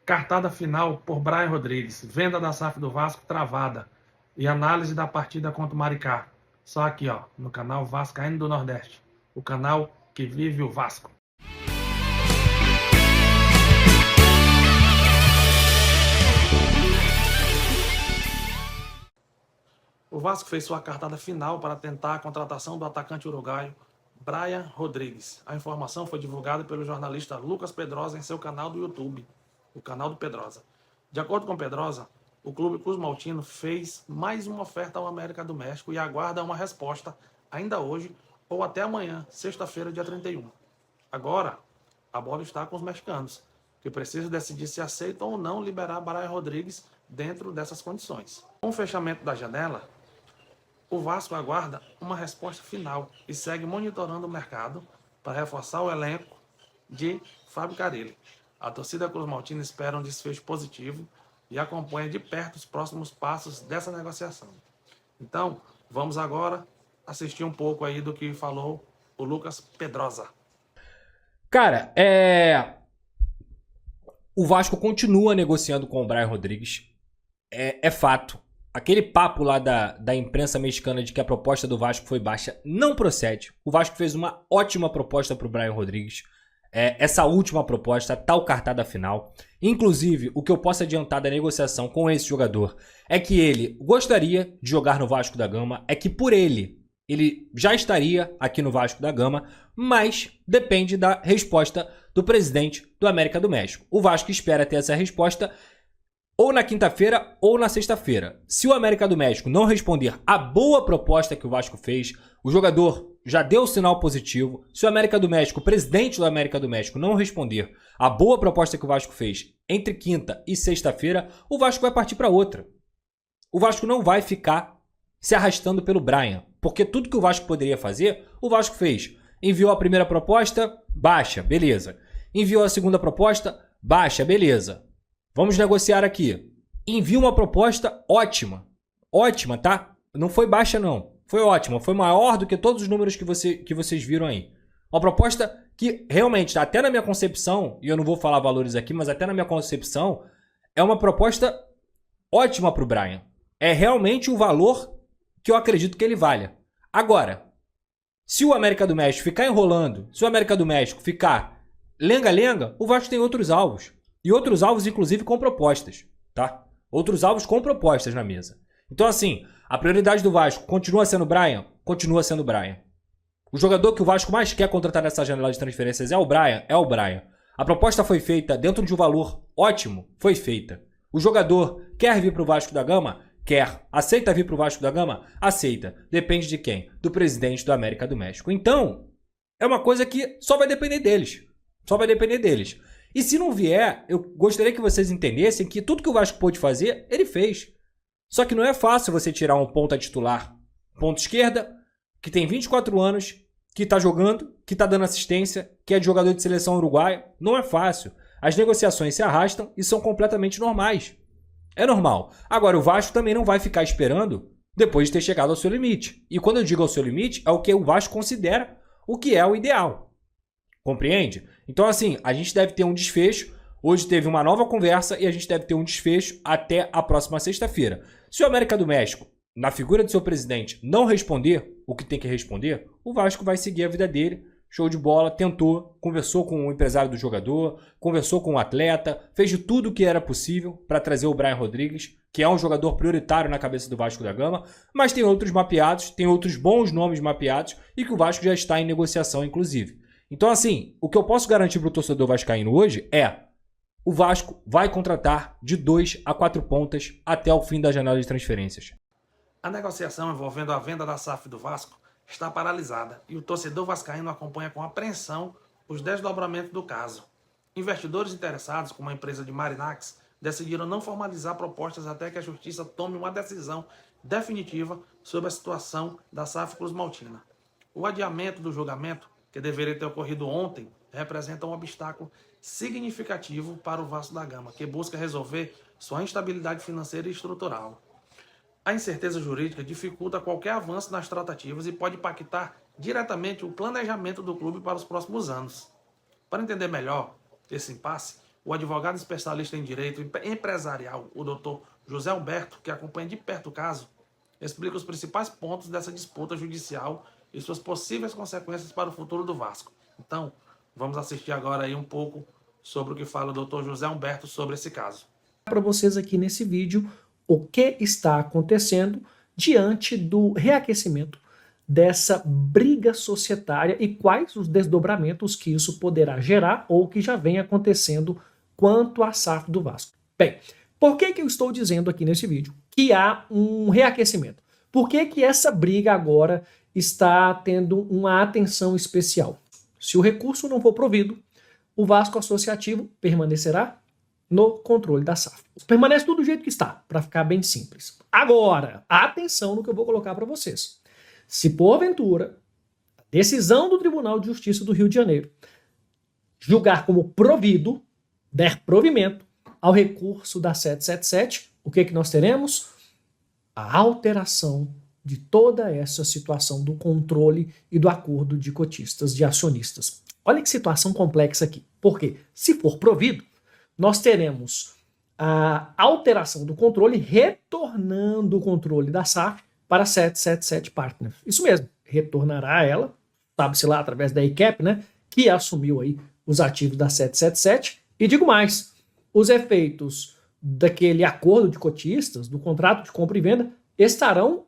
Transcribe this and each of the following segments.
Cartada final por Brian Rodrigues. Venda da SAF do Vasco travada. E análise da partida contra o Maricá. Só aqui, ó, no canal Vascaíno do Nordeste. O canal que vive o Vasco. O Vasco fez sua cartada final para tentar a contratação do atacante uruguaio Brian Rodrigues. A informação foi divulgada pelo jornalista Lucas Pedrosa em seu canal do YouTube, o canal do Pedrosa. De acordo com Pedrosa, o clube Cruz Maltino fez mais uma oferta ao América do México e aguarda uma resposta ainda hoje ou até amanhã, sexta-feira, dia 31. Agora, a bola está com os mexicanos, que precisam decidir se aceitam ou não liberar Brian Rodrigues dentro dessas condições. Com o fechamento da janela, o Vasco aguarda uma resposta final e segue monitorando o mercado para reforçar o elenco de Fábio Carille. A torcida Cruz Maltina espera um desfecho positivo e acompanha de perto os próximos passos dessa negociação. Então, vamos agora assistir um pouco aí do que falou o Lucas Pedrosa. Cara, o Vasco continua negociando com o Brian Rodrigues. É fato. Aquele papo lá da imprensa mexicana de que a proposta do Vasco foi baixa não procede. O Vasco fez uma ótima proposta para o Brian Rodrigues. Essa última proposta, tal cartada final. Inclusive, o que eu posso adiantar da negociação com esse jogador é que ele gostaria de jogar no Vasco da Gama, é que por ele já estaria aqui no Vasco da Gama, mas depende da resposta do presidente do América do México. O Vasco espera ter essa resposta ou na quinta-feira ou na sexta-feira. Se o América do México não responder à boa proposta que o Vasco fez, o jogador já deu sinal positivo. Se o América do México, o presidente do América do México, não responder à boa proposta que o Vasco fez entre quinta e sexta-feira, o Vasco vai partir para outra. O Vasco não vai ficar se arrastando pelo Brian, porque tudo que o Vasco poderia fazer, o Vasco fez. Enviou a primeira proposta, baixa, beleza. Enviou a segunda proposta, baixa, beleza. Vamos negociar aqui. Envia uma proposta ótima. Ótima, tá? Não foi baixa, não. Foi ótima. Foi maior do que todos os números que vocês viram aí. Uma proposta que realmente, até na minha concepção, e eu não vou falar valores aqui, mas até na minha concepção, é uma proposta ótima para o Brian. É realmente o valor que eu acredito que ele valha. Agora, se o América do México ficar enrolando, se o América do México ficar lenga-lenga, o Vasco tem outros alvos. E outros alvos, inclusive, com propostas, tá? Outros alvos com propostas na mesa. Então, assim, a prioridade do Vasco continua sendo o Brian? Continua sendo o Brian. O jogador que o Vasco mais quer contratar nessa janela de transferências é o Brian? É o Brian. A proposta foi feita dentro de um valor ótimo? Foi feita. O jogador quer vir para o Vasco da Gama? Quer. Aceita vir para o Vasco da Gama? Aceita. Depende de quem? Do presidente do América do México. Então, é uma coisa que só vai depender deles. Só vai depender deles. E se não vier, eu gostaria que vocês entendessem que tudo que o Vasco pôde fazer, ele fez. Só que não é fácil você tirar um ponta titular, ponta esquerda, que tem 24 anos, que tá jogando, que tá dando assistência, que é de jogador de seleção uruguaia. Não é fácil. As negociações se arrastam e são completamente normais. É normal. Agora, o Vasco também não vai ficar esperando depois de ter chegado ao seu limite. E quando eu digo ao seu limite, é o que o Vasco considera o que é o ideal. Compreende? Então, assim, a gente deve ter um desfecho. Hoje teve uma nova conversa e a gente deve ter um desfecho até a próxima sexta-feira. Se o América do México, na figura do seu presidente, não responder o que tem que responder, o Vasco vai seguir a vida dele. Show de bola, tentou, conversou com o empresário do jogador, conversou com o atleta, fez de tudo o que era possível para trazer o Brian Rodrigues, que é um jogador prioritário na cabeça do Vasco da Gama, mas tem outros mapeados, tem outros bons nomes mapeados e que o Vasco já está em negociação, inclusive. Então, assim, o que eu posso garantir para o torcedor vascaíno hoje é: o Vasco vai contratar de 2 a 4 pontas até o fim da janela de transferências. A negociação envolvendo a venda da SAF do Vasco está paralisada e o torcedor vascaíno acompanha com apreensão os desdobramentos do caso. Investidores interessados, como a empresa de Marinax, decidiram não formalizar propostas até que a Justiça tome uma decisão definitiva sobre a situação da SAF Cruz Maltina. O adiamento do julgamento, que deveria ter ocorrido ontem, representa um obstáculo significativo para o Vasco da Gama, que busca resolver sua instabilidade financeira e estrutural. A incerteza jurídica dificulta qualquer avanço nas tratativas e pode impactar diretamente o planejamento do clube para os próximos anos. Para entender melhor esse impasse, o advogado especialista em direito empresarial, o doutor José Alberto, que acompanha de perto o caso, explica os principais pontos dessa disputa judicial e suas possíveis consequências para o futuro do Vasco. Então, vamos assistir agora aí um pouco sobre o que fala o doutor José Alberto sobre esse caso. Para vocês aqui nesse vídeo o que está acontecendo diante do reaquecimento dessa briga societária e quais os desdobramentos que isso poderá gerar ou que já vem acontecendo quanto à SAF do Vasco. Bem, por que eu estou dizendo aqui nesse vídeo que há um reaquecimento? Por que essa briga agora está tendo uma atenção especial? Se o recurso não for provido, o Vasco Associativo permanecerá no controle da SAF. Permanece tudo do jeito que está, para ficar bem simples. Agora, atenção no que eu vou colocar para vocês. Se porventura a decisão do Tribunal de Justiça do Rio de Janeiro julgar como provido, der provimento ao recurso da 777, o que nós teremos? A alteração de toda essa situação do controle e do acordo de cotistas, de acionistas. Olha que situação complexa aqui. Porque, se for provido, nós teremos a alteração do controle retornando o controle da SAF para a 777 Partners. Isso mesmo, retornará ela, sabe-se lá, através da ICAP, né, que assumiu aí os ativos da 777. E digo mais, os efeitos daquele acordo de cotistas, do contrato de compra e venda, estarão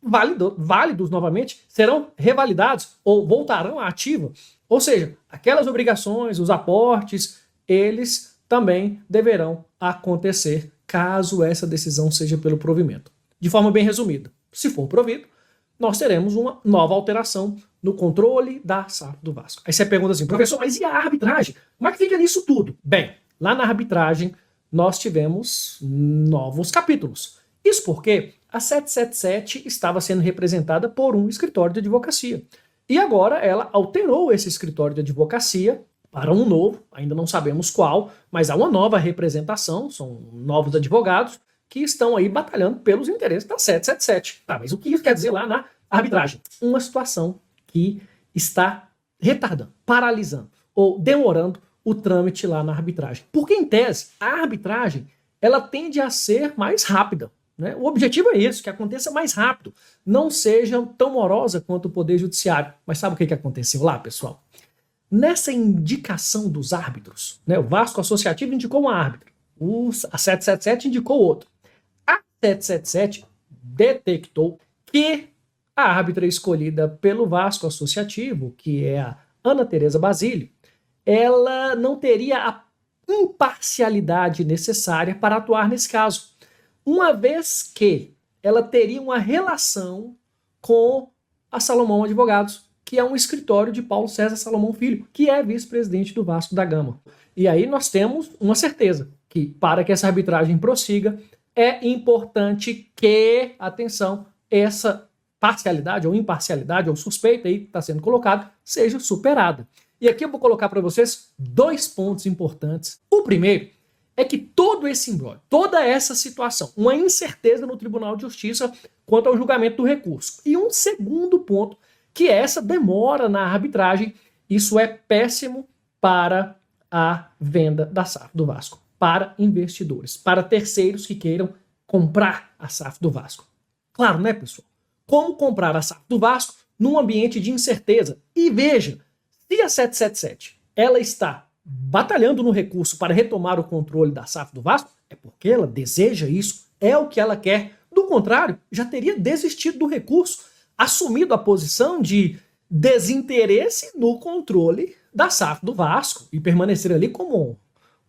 válidos novamente, serão revalidados ou voltarão à ativa. Ou seja, aquelas obrigações, os aportes, eles também deverão acontecer caso essa decisão seja pelo provimento. De forma bem resumida, se for provido, nós teremos uma nova alteração no controle da SAF do Vasco. Aí você pergunta assim, professor, mas e a arbitragem? Como é que fica nisso tudo? Bem, lá na arbitragem nós tivemos novos capítulos. Isso porque a 777 estava sendo representada por um escritório de advocacia. E agora ela alterou esse escritório de advocacia para um novo, ainda não sabemos qual, mas há uma nova representação, são novos advogados que estão aí batalhando pelos interesses da 777. Tá, mas o que isso quer dizer lá na arbitragem? Uma situação que está retardando, paralisando ou demorando o trâmite lá na arbitragem. Porque, em tese, a arbitragem ela tende a ser mais rápida. Né? O objetivo é esse, que aconteça mais rápido, não seja tão morosa quanto o Poder Judiciário. Mas sabe o que aconteceu lá, pessoal? Nessa indicação dos árbitros, né, o Vasco Associativo indicou um árbitro, a 777 indicou outro. A 777 detectou que a árbitra escolhida pelo Vasco Associativo, que é a Ana Tereza Basílio, ela não teria a imparcialidade necessária para atuar nesse caso, uma vez que ela teria uma relação com a Salomão Advogados, que é um escritório de Paulo César Salomão Filho, que é vice-presidente do Vasco da Gama. E aí nós temos uma certeza, que para que essa arbitragem prossiga, é importante que, atenção, essa parcialidade ou imparcialidade ou suspeita aí que está sendo colocada, seja superada. E aqui eu vou colocar para vocês dois pontos importantes. O primeiro é que todo esse imbróglio, toda essa situação, uma incerteza no Tribunal de Justiça quanto ao julgamento do recurso. E um segundo ponto, que é essa demora na arbitragem, isso é péssimo para a venda da SAF do Vasco, para investidores, para terceiros que queiram comprar a SAF do Vasco. Claro, né, pessoal? Como comprar a SAF do Vasco num ambiente de incerteza? E veja, se a 777 ela está batalhando no recurso para retomar o controle da SAF do Vasco, é porque ela deseja isso, é o que ela quer. Do contrário, já teria desistido do recurso, assumido a posição de desinteresse no controle da SAF do Vasco e permanecer ali como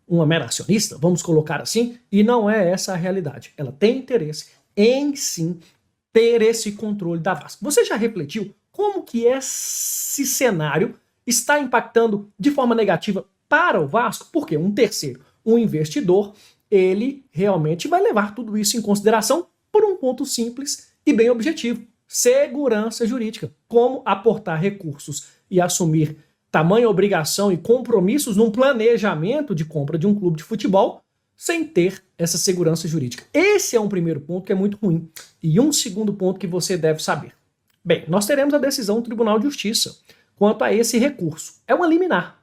uma mera acionista, vamos colocar assim, e não é essa a realidade. Ela tem interesse em sim ter esse controle da Vasco. Você já refletiu como que esse cenário está impactando de forma negativa para o Vasco? Porque um terceiro, um investidor, ele realmente vai levar tudo isso em consideração por um ponto simples e bem objetivo: segurança jurídica. Como aportar recursos e assumir tamanha obrigação e compromissos num planejamento de compra de um clube de futebol sem ter essa segurança jurídica. Esse é um primeiro ponto que é muito ruim. E um segundo ponto que você deve saber. Bem, nós teremos a decisão do Tribunal de Justiça quanto a esse recurso. É uma liminar,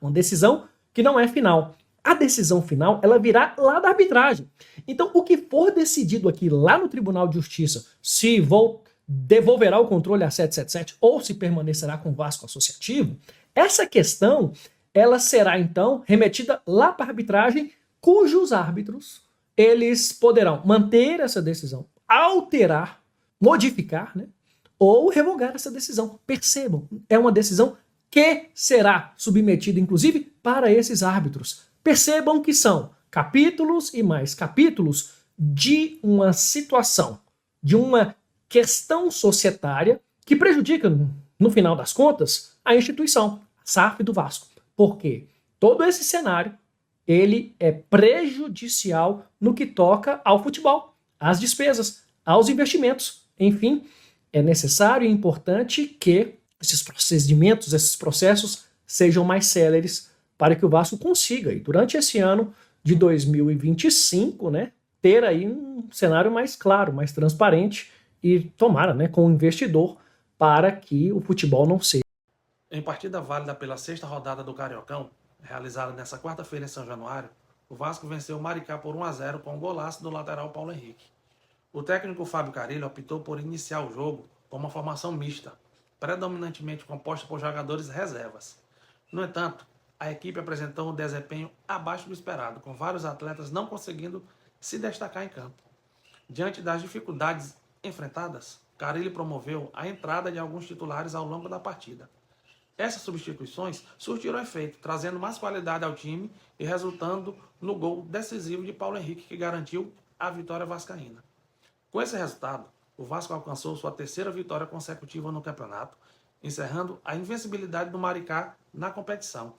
uma decisão que não é final. a decisão final ela virá lá da arbitragem. Então, o que for decidido aqui lá no Tribunal de Justiça, se devolverá o controle a 777 ou se permanecerá com o Vasco associativo, essa questão ela será então remetida lá para a arbitragem, cujos árbitros eles poderão manter essa decisão, alterar, modificar, né, ou revogar essa decisão. Percebam, é uma decisão que será submetida, inclusive, para esses árbitros. Percebam que são capítulos e mais capítulos de uma situação, de uma questão societária que prejudica, no final das contas, a instituição, a SAF do Vasco. Porque todo esse cenário ele é prejudicial no que toca ao futebol, às despesas, aos investimentos. Enfim, é necessário e importante que esses procedimentos, esses processos sejam mais céleres para que o Vasco consiga, e durante esse ano de 2025, né, ter aí um cenário mais claro, mais transparente e tomara, né, com o investidor para que o futebol não seja. Em partida válida pela sexta rodada do Cariocão, realizada nesta quarta-feira em São Januário, o Vasco venceu o Maricá por 1-0 com um golaço do lateral Paulo Henrique. O técnico Fábio Carille optou por iniciar o jogo com uma formação mista, predominantemente composta por jogadores reservas. No entanto, a equipe apresentou um desempenho abaixo do esperado, com vários atletas não conseguindo se destacar em campo. Diante das dificuldades enfrentadas, Carille promoveu a entrada de alguns titulares ao longo da partida. Essas substituições surtiram efeito, trazendo mais qualidade ao time e resultando no gol decisivo de Paulo Henrique, que garantiu a vitória vascaína. Com esse resultado, o Vasco alcançou sua terceira vitória consecutiva no campeonato, encerrando a invencibilidade do Maricá na competição.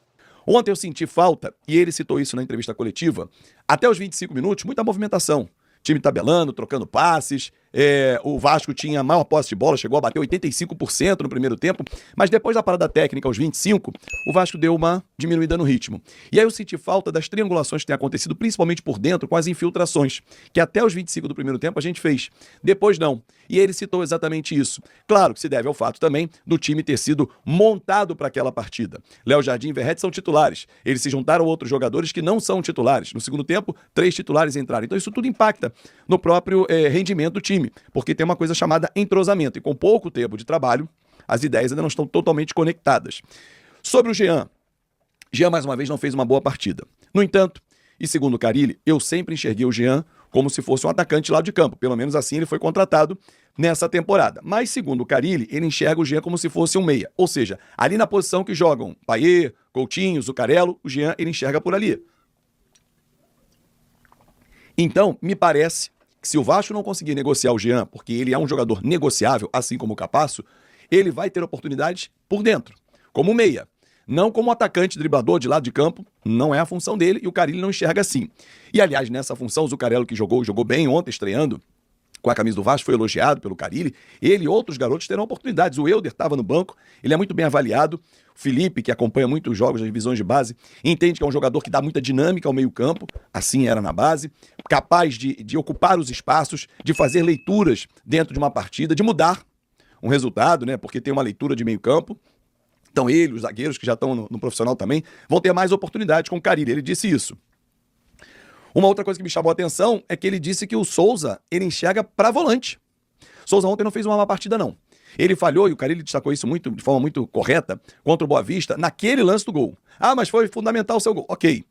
Ontem eu senti falta, e ele citou isso na entrevista coletiva, até os 25 minutos, muita movimentação. Time tabelando, trocando passes, o Vasco tinha a maior posse de bola, chegou a bater 85% no primeiro tempo, mas depois da parada técnica, aos 25, o Vasco deu uma diminuída no ritmo. E aí eu senti falta das triangulações que têm acontecido, principalmente por dentro, com as infiltrações, que até os 25 do primeiro tempo a gente fez. Depois não. E ele citou exatamente isso. Claro que se deve ao fato também do time ter sido montado para aquela partida. Léo Jardim e Verrete são titulares. Eles se juntaram a outros jogadores que não são titulares. No segundo tempo, 3 titulares entraram. Então isso tudo impacta no próprio rendimento do time, porque tem uma coisa chamada entrosamento. E com pouco tempo de trabalho, as ideias ainda não estão totalmente conectadas. Sobre o Jean mais uma vez não fez uma boa partida. No entanto, e segundo o Carille, eu sempre enxerguei o Jean como se fosse um atacante lá de campo. Pelo menos assim ele foi contratado nessa temporada. Mas, segundo o Carille, ele enxerga o Jean como se fosse um meia. Ou seja, ali na posição que jogam Payet, Coutinho, Zuccarello, o Jean ele enxerga por ali. Então, me parece que se o Vasco não conseguir negociar o Jean, porque ele é um jogador negociável, assim como o Capasso, ele vai ter oportunidades por dentro, como meia. Não como atacante driblador de lado de campo, não é a função dele e o Carille não enxerga assim. E, aliás, nessa função, o Zuccarello que jogou bem ontem, estreando com a camisa do Vasco, foi elogiado pelo Carille. Ele e outros garotos terão oportunidades. O Helder estava no banco, ele é muito bem avaliado. O Felipe, que acompanha muitos jogos das divisões de base, entende que é um jogador que dá muita dinâmica ao meio-campo, assim era na base, capaz de ocupar os espaços, de fazer leituras dentro de uma partida, de mudar um resultado, né? Porque tem uma leitura de meio-campo. Então ele, os zagueiros que já estão no profissional também, vão ter mais oportunidades com o Carille. Ele disse isso. Uma outra coisa que me chamou a atenção é que ele disse que o Souza, ele enxerga para volante. Souza ontem não fez uma má partida, não. Ele falhou, e o Carille destacou isso de forma muito correta, contra o Boa Vista, naquele lance do gol. Ah, mas foi fundamental o seu gol. Ok.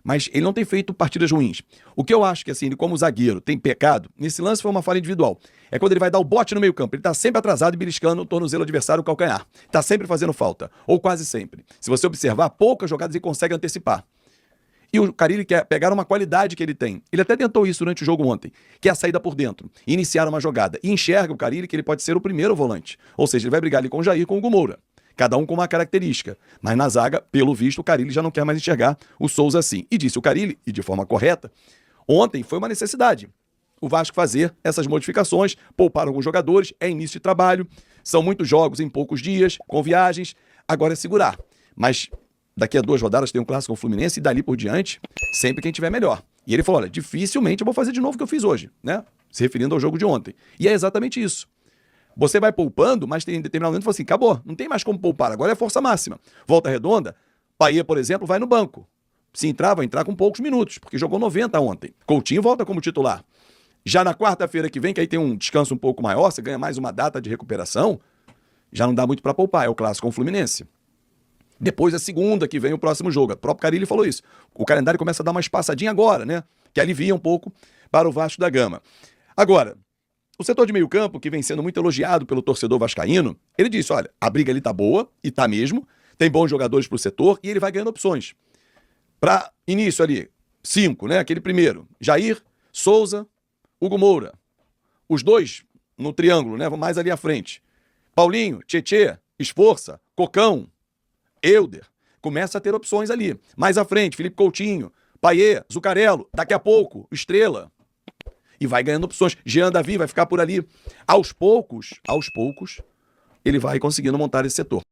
Mas ele não tem feito partidas ruins. O que eu acho que, assim, ele como zagueiro tem pecado, nesse lance foi uma falha individual. É quando ele vai dar o bote no meio campo. Ele tá sempre atrasado e beliscando o tornozelo adversário, o calcanhar. Tá sempre fazendo falta. Ou quase sempre. Se você observar, poucas jogadas ele consegue antecipar. E o Carille quer pegar uma qualidade que ele tem. Ele até tentou isso durante o jogo ontem, que é a saída por dentro, iniciar uma jogada. E enxerga o Carille que ele pode ser o primeiro volante. Ou seja, ele vai brigar ali com o Jair e com o Hugo Moura. Cada um com uma característica. Mas na zaga, pelo visto, o Carille já não quer mais enxergar o Souza assim. E disse o Carille, e de forma correta, ontem foi uma necessidade o Vasco fazer essas modificações, poupar alguns jogadores, é início de trabalho, são muitos jogos em poucos dias, com viagens, agora é segurar. Mas daqui a 2 rodadas tem um clássico com o Fluminense e dali por diante, sempre quem tiver melhor. E ele falou, olha, dificilmente eu vou fazer de novo o que eu fiz hoje, né? Se referindo ao jogo de ontem. E é exatamente isso. Você vai poupando, mas tem determinado momento que fala assim, acabou, não tem mais como poupar, agora é força máxima. Volta Redonda, Payet, por exemplo, vai no banco. Se entrar, vai entrar com poucos minutos, porque jogou 90 ontem. Coutinho volta como titular. Já na quarta-feira que vem, que aí tem um descanso um pouco maior, você ganha mais uma data de recuperação, já não dá muito pra poupar, é o clássico com o Fluminense. Depois a segunda que vem o próximo jogo. O próprio Carille falou isso. O calendário começa a dar uma espaçadinha agora, né? Que alivia um pouco para o Vasco da Gama. Agora, o setor de meio campo, que vem sendo muito elogiado pelo torcedor vascaíno, ele disse, olha, a briga ali tá boa, e tá mesmo, tem bons jogadores pro setor, e ele vai ganhando opções. Para início ali, 5, né? Aquele primeiro, Jair, Souza, Hugo Moura. Os dois no triângulo, né? Mais ali à frente. Paulinho, Tietê, Esforça, Cocão, Euder. Começa a ter opções ali. Mais à frente, Felipe Coutinho, Payet, Zucarello, daqui a pouco, Estrela. E vai ganhando opções. Jean Davi vai ficar por ali. Aos poucos, ele vai conseguindo montar esse setor.